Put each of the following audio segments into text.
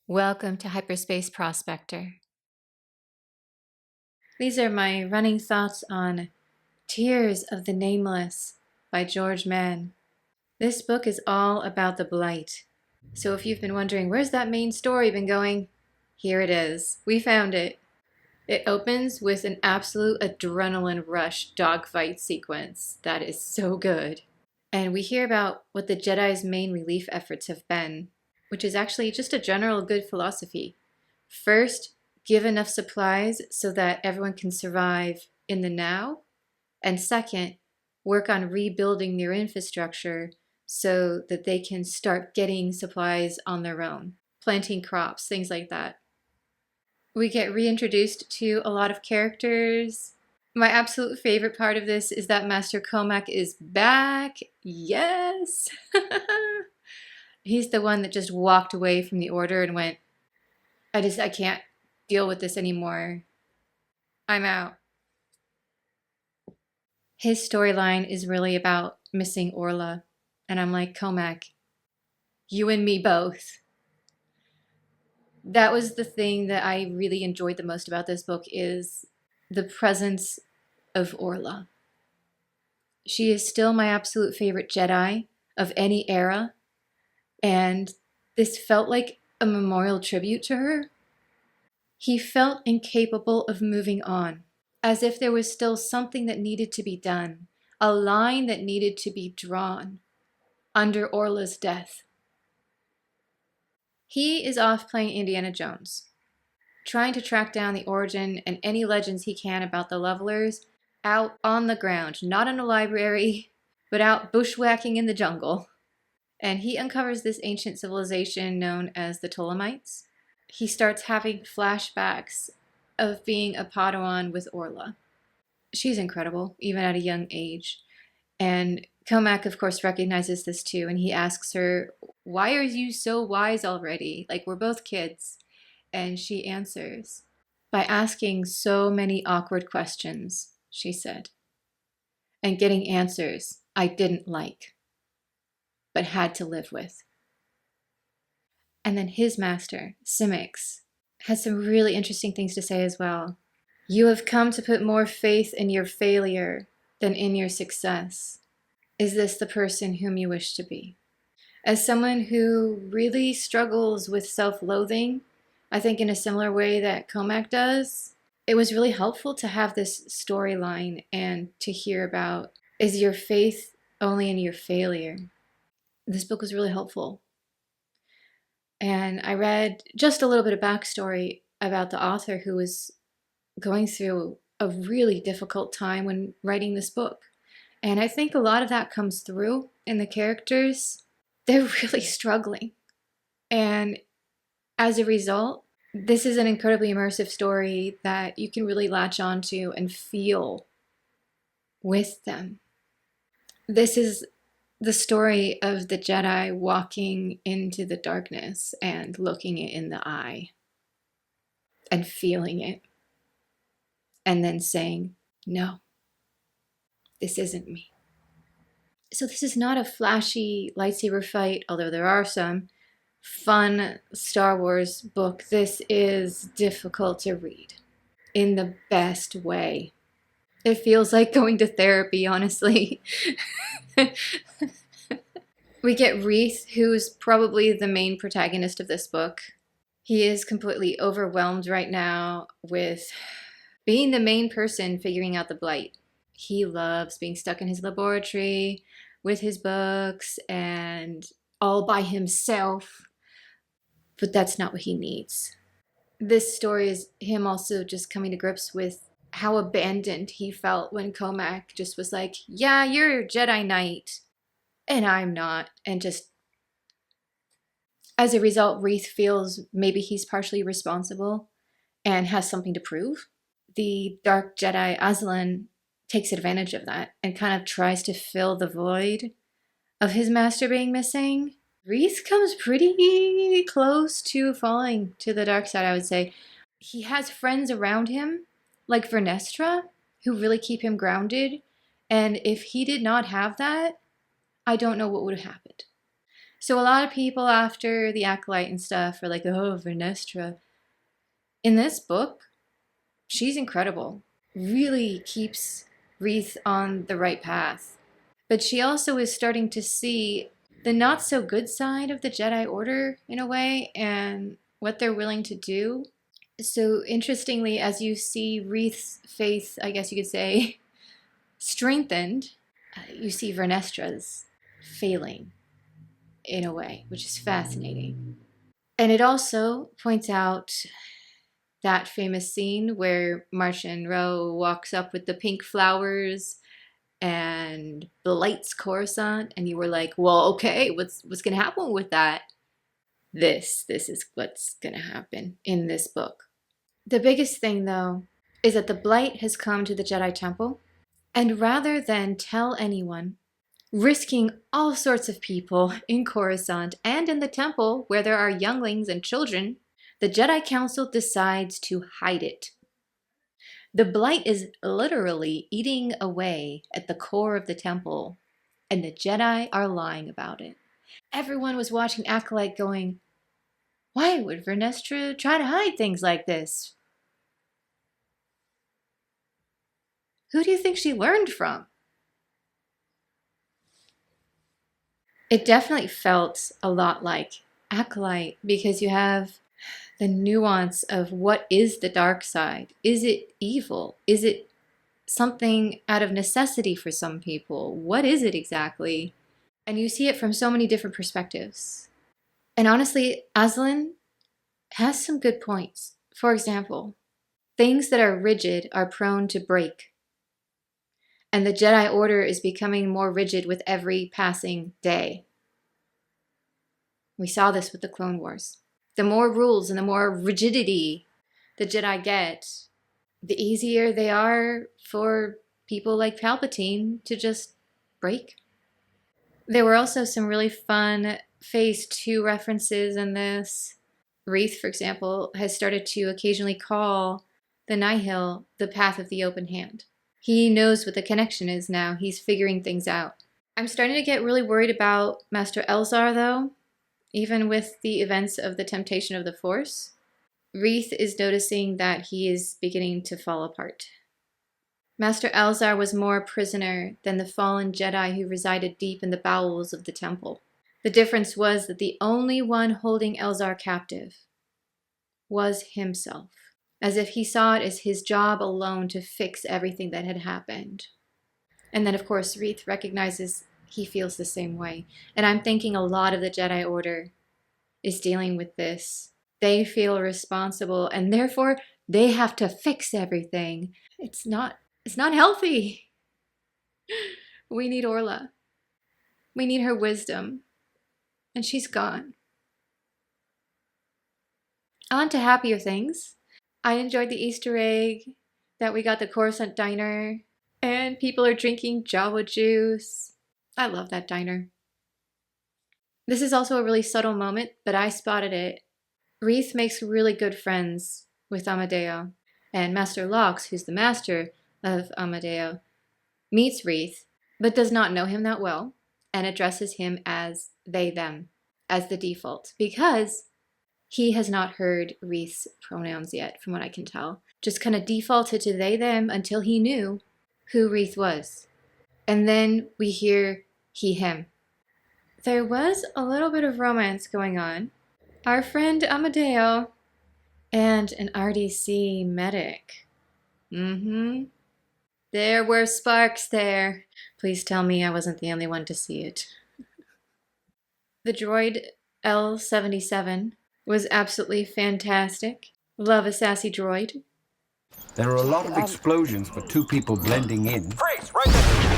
Welcome to Hyperspace Prospector. These are my running thoughts on Tears of the Nameless by Mann. This book is all about the blight. So if you've been wondering, where's that main story been going? Here it is. We found it. It opens with an absolute adrenaline rush dogfight sequence that is so good. And we hear about what the Jedi's main relief efforts have been, which is actually just a general good philosophy. First, give enough supplies so that everyone can survive in the now. And second, work on rebuilding their infrastructure so that they can start getting supplies on their own, planting crops, things like that. We get reintroduced to a lot of characters. My absolute favorite part of this is that Master Comac is back. Yes! He's the one that just walked away from the order and went, I can't deal with this anymore. I'm out. His storyline is really about missing Orla. And I'm like, Comac, you and me both. That was the thing that I really enjoyed the most about this book is the presence of Orla. She is still my absolute favorite Jedi of any era. And this felt like a memorial tribute to her. He felt incapable of moving on, as if there was still something that needed to be done, a line that needed to be drawn under Orla's death. He is off playing Indiana Jones, trying to track down the origin and any legends he can about the levelers out on the ground, not in a library, but out bushwhacking in the jungle. And he uncovers this ancient civilization known as the Ptolemites. He starts having flashbacks of being a Padawan with Orla. She's incredible, even at a young age. And Comac, of course, recognizes this too, and he asks her, "Why are you so wise already? Like, we're both kids." And she answers, "By asking so many awkward questions," she said, "and getting answers I didn't like, but had to live with." And then his master, Simics, has some really interesting things to say as well. "You have come to put more faith in your failure than in your success. Is this the person whom you wish to be?" As someone who really struggles with self-loathing, I think in a similar way that Comac does, it was really helpful to have this storyline and to hear about, is your faith only in your failure? This book was really helpful. And I read just a little bit of backstory about the author who was going through a really difficult time when writing this book. And I think a lot of that comes through in the characters. They're really struggling. And as a result, this is an incredibly immersive story that you can really latch onto and feel with them. This is the story of the Jedi walking into the darkness and looking it in the eye and feeling it. And then saying, "No, this isn't me." So this is not a flashy lightsaber fight, although there are some fun Star Wars book. This is difficult to read in the best way. It feels like going to therapy, honestly. We get Reith, who's probably the main protagonist of this book. He is completely overwhelmed right now with being the main person figuring out the blight. He loves being stuck in his laboratory with his books and all by himself, but that's not what he needs. This story is him also just coming to grips with how abandoned he felt when Comac just was like, "Yeah, you're a Jedi Knight, and I'm not," and just as a result, Reith feels maybe he's partially responsible and has something to prove. The Dark Jedi Aslan takes advantage of that and kind of tries to fill the void of his master being missing. Reith comes pretty close to falling to the dark side, I would say. He has friends around him, like Vernestra, who really keep him grounded. And if he did not have that, I don't know what would have happened. So a lot of people after the Acolyte and stuff are like, oh, Vernestra. In this book, she's incredible. Really keeps Wreath on the right path. But she also is starting to see the not so good side of the Jedi Order in a way and what they're willing to do. So interestingly, as you see Wreath's faith, I guess you could say, strengthened, you see Vernestra's failing in a way, which is fascinating. And it also points out that famous scene where Martian Rowe walks up with the pink flowers and blights Coruscant, and you were like, well, okay, what's going to happen with that? This is what's going to happen in this book. The biggest thing, though, is that the blight has come to the Jedi Temple, and rather than tell anyone, risking all sorts of people in Coruscant and in the temple where there are younglings and children, the Jedi Council decides to hide it. The blight is literally eating away at the core of the temple, and the Jedi are lying about it. Everyone was watching Acolyte going, why would Vernestra try to hide things like this? Who do you think she learned from? It definitely felt a lot like Acolyte because you have the nuance of what is the dark side. Is it evil? Is it something out of necessity for some people? What is it exactly? And you see it from so many different perspectives. And honestly, Aslan has some good points. For example, things that are rigid are prone to break. And the Jedi Order is becoming more rigid with every passing day. We saw this with the Clone Wars. The more rules and the more rigidity the Jedi get, the easier they are for people like Palpatine to just break. There were also some really fun Phase 2 references in this. Wreath, for example, has started to occasionally call the Nihil the path of the open hand. He knows what the connection is now. He's figuring things out. I'm starting to get really worried about Master Elzar, though, even with the events of the Temptation of the Force. Wreath is noticing that he is beginning to fall apart. Master Elzar was more a prisoner than the fallen Jedi who resided deep in the bowels of the temple. The difference was that the only one holding Elzar captive was himself, as if he saw it as his job alone to fix everything that had happened. And then, of course, Wreath recognizes he feels the same way. And I'm thinking a lot of the Jedi Order is dealing with this. They feel responsible, and therefore they have to fix everything. It's not healthy. We need Orla. We need her wisdom. And she's gone. On to happier things. I enjoyed the Easter egg that we got the Coruscant diner, and people are drinking Jawa juice. I love that diner. This is also a really subtle moment, but I spotted it. Wreath makes really good friends with Amadeo, and Master Lox, who's the master of Amadeo, meets Wreath, but does not know him that well, and addresses him as they, them, as the default, because he has not heard Wreath's pronouns yet, from what I can tell. Just kind of defaulted to they, them until he knew who Wreath was. And then we hear he, him. There was a little bit of romance going on. Our friend Amadeo and an RDC medic. There were sparks there. Please tell me I wasn't the only one to see it. The droid L-77 was absolutely fantastic. Love a sassy droid. There are a lot of explosions for two people blending in. Freeze! Right there!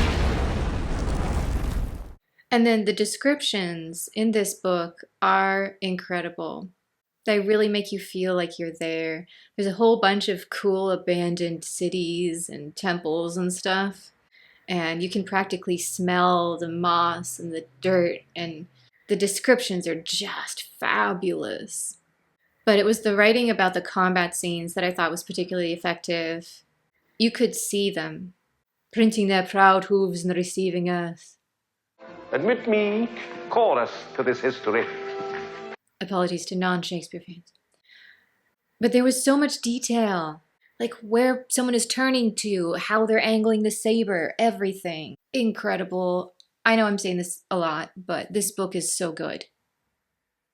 And then the descriptions in this book are incredible. They really make you feel like you're there. There's a whole bunch of cool abandoned cities and temples and stuff. And you can practically smell the moss and the dirt, and the descriptions are just fabulous. But it was the writing about the combat scenes that I thought was particularly effective. You could see them, printing their proud hooves and receiving us. Admit me chorus to this history. Apologies to non-Shakespeare fans. But there was so much detail. Like where someone is turning to, how they're angling the saber, everything. Incredible. I know I'm saying this a lot, but this book is so good.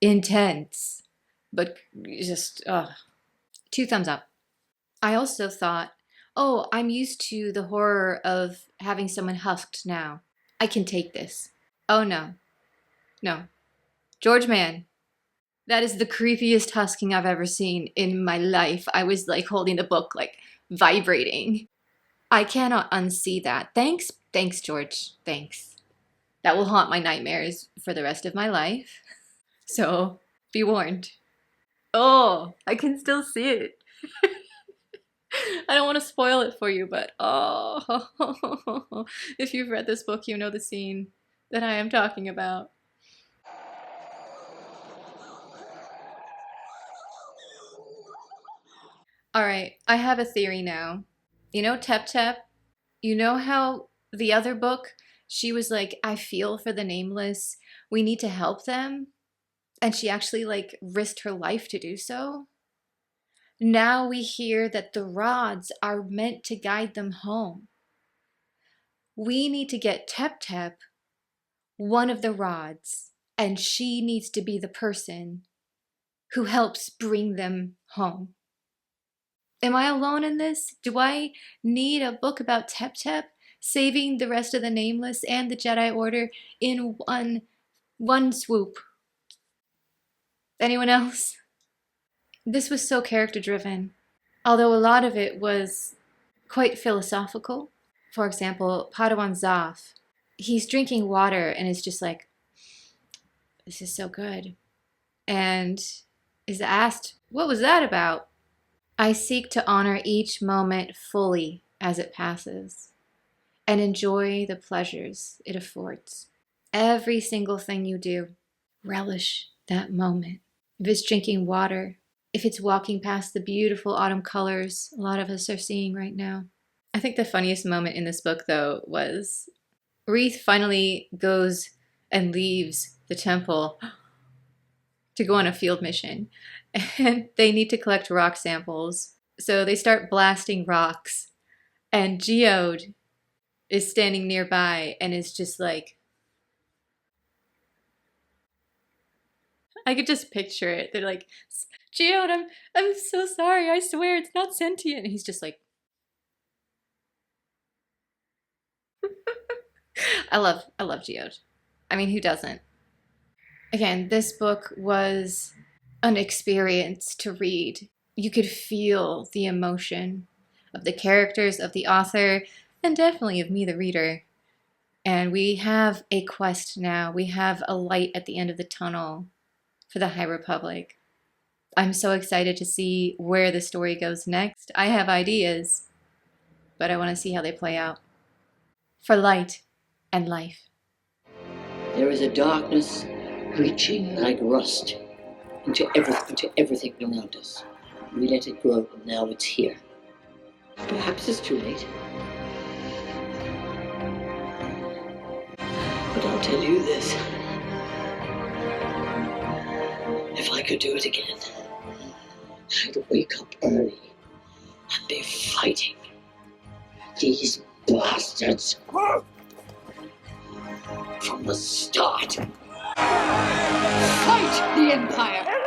Intense. But just, 2 thumbs up. I also thought, oh, I'm used to the horror of having someone husked now. I can take this. Oh no. No. George Mann. That is the creepiest husking I've ever seen in my life. I was like holding the book, like vibrating. I cannot unsee that. Thanks, George. Thanks. That will haunt my nightmares for the rest of my life. So, be warned. Oh, I can still see it. I don't want to spoil it for you, but oh, if you've read this book, you know the scene that I am talking about. Alright, I have a theory now. You know Tep Tep? You know how the other book, she was like, I feel for the Nameless. We need to help them. And she actually like risked her life to do so. Now we hear that the rods are meant to guide them home. We need to get Tep Tep one of the rods, and she needs to be the person who helps bring them home. Am I alone in this? Do I need a book about Tep Tep saving the rest of the Nameless and the Jedi Order in one swoop? Anyone else? This was so character driven, although a lot of it was quite philosophical. For example, Padawan Zaf, he's drinking water and is just like, this is so good. And is asked, what was that about? I seek to honor each moment fully as it passes and enjoy the pleasures it affords. Every single thing you do, relish that moment. If it's drinking water, if it's walking past the beautiful autumn colors a lot of us are seeing right now. I think the funniest moment in this book, though, was Wreath finally goes and leaves the temple to go on a field mission. And they need to collect rock samples. So they start blasting rocks. And Geode is standing nearby and is just like, I could just picture it. They're like, Geode, I'm so sorry. I swear it's not sentient. And he's just like, I love Geode. I mean, who doesn't? Again, this book was an experience to read. You could feel the emotion of the characters, of the author, and definitely of me, the reader. And we have a quest now. We have a light at the end of the tunnel for the High Republic. I'm so excited to see where the story goes next. I have ideas, but I want to see how they play out. For light and life. There is a darkness reaching like rust into everything around us. We let it grow, and now it's here. Perhaps it's too late. But I'll tell you this. If I could do it again, I'd wake up early and be fighting these bastards from the start. Fight the Empire!